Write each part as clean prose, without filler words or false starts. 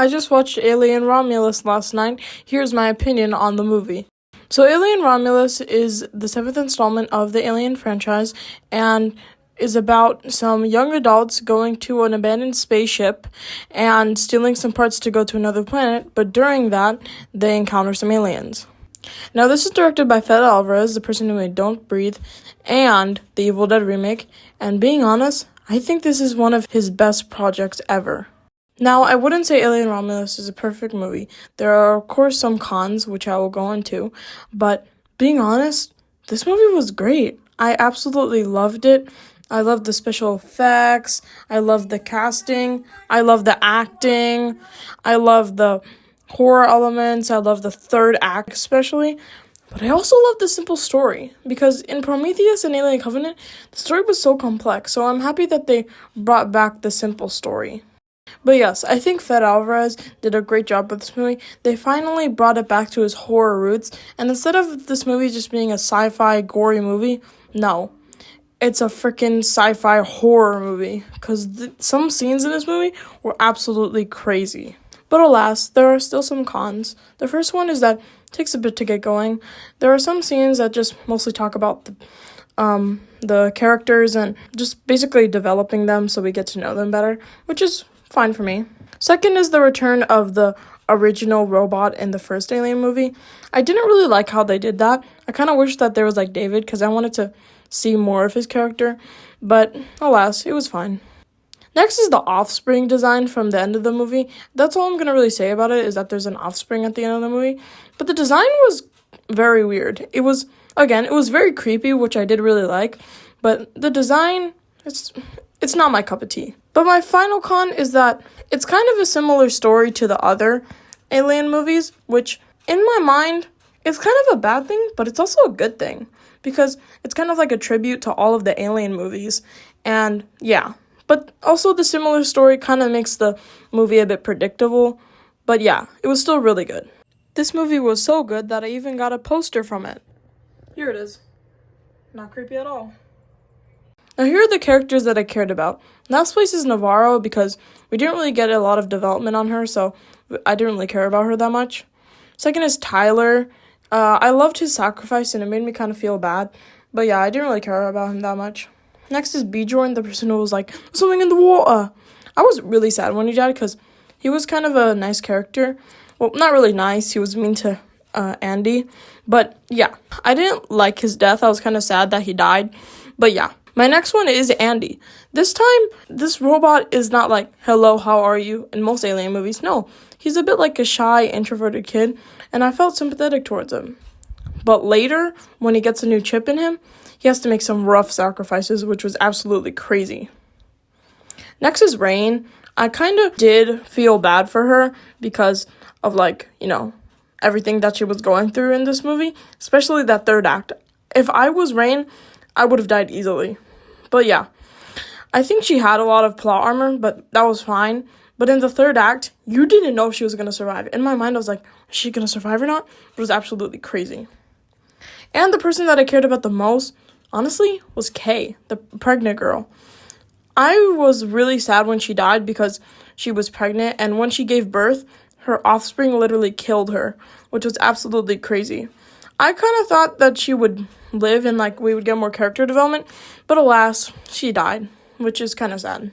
I just watched Alien Romulus last night. Here's my opinion on the movie. So, Alien Romulus is the seventh installment of the Alien franchise and is about some young adults going to an abandoned spaceship and stealing some parts to go to another planet, but during that, they encounter some aliens. Now, this is directed by Fede Alvarez, the person who made Don't Breathe and the Evil Dead remake, and being honest, I think this is one of his best projects ever. Now, I wouldn't say Alien Romulus is a perfect movie. There are, of course, some cons, which I will go into, but being honest, this movie was great. I absolutely loved it. I loved the special effects. I loved the casting. I loved the acting. I loved the horror elements. I loved the third act, especially. But I also loved the simple story, because in Prometheus and Alien Covenant, the story was so complex, so I'm happy that they brought back the simple story. But yes, I think Fede Alvarez did a great job with this movie. They finally brought it back to his horror roots, and instead of this movie just being a sci-fi gory movie, no, it's a freaking sci-fi horror movie, because some scenes in this movie were absolutely crazy. But alas, there are still some cons. The first one is that it takes a bit to get going. There are some scenes that just mostly talk about the characters and just basically developing them so we get to know them better, which is fine for me. Second is the return of the original robot in the first Alien movie. I didn't really like how they did that. I kind of wish that there was like David, because I wanted to see more of his character, but alas, it was fine. Next is the offspring design from the end of the movie. That's all I'm going to really say about it, is that there's an offspring at the end of the movie, but the design was very weird. It was very creepy, which I did really like, but the design, it's not my cup of tea. But my final con is that it's kind of a similar story to the other Alien movies, which, in my mind, is kind of a bad thing, but it's also a good thing, because it's kind of like a tribute to all of the Alien movies, and yeah. But also the similar story kind of makes the movie a bit predictable, but yeah, it was still really good. This movie was so good that I even got a poster from it. Here it is. Not creepy at all. Now, here are the characters that I cared about. Last place is Navarro, because we didn't really get a lot of development on her, so I didn't really care about her that much. Second is Tyler. I loved his sacrifice, and it made me kind of feel bad. But yeah, I didn't really care about him that much. Next is Bjorn, the person who was like, swimming in the water. I was really sad when he died, because he was kind of a nice character. Well, not really nice. He was mean to Andy. But yeah, I didn't like his death. I was kind of sad that he died. But yeah. My next one is Andy. This time, this robot is not like, hello, how are you, in most Alien movies. No, he's a bit like a shy, introverted kid, and I felt sympathetic towards him. But later, when he gets a new chip in him, he has to make some rough sacrifices, which was absolutely crazy. Next is Rain. I kind of did feel bad for her because of, everything that she was going through in this movie, especially that third act. If I was Rain, I would have died easily. But yeah, I think she had a lot of plot armor, but that was fine. But in the third act, you didn't know if she was going to survive. In my mind, I was like, is she going to survive or not? It was absolutely crazy. And the person that I cared about the most, honestly, was Kay, the pregnant girl. I was really sad when she died because she was pregnant, and when she gave birth, her offspring literally killed her, which was absolutely crazy. I kind of thought that she would live and we would get more character development, but alas, she died, which is kind of sad.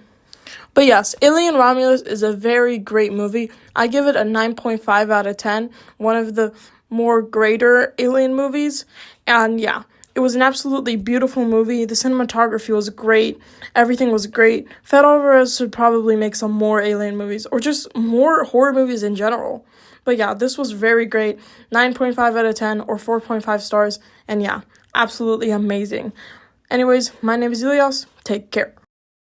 But yes, Alien Romulus is a very great movie. I give it a 9.5 out of 10, one of the more greater Alien movies, and yeah, it was an absolutely beautiful movie. The cinematography was great. Everything was great. Fede Alvarez should probably make some more Alien movies, or just more horror movies in general. But yeah, this was very great. 9.5 out of 10 or 4.5 stars. And yeah, absolutely amazing. Anyways, my name is Ilias. Take care.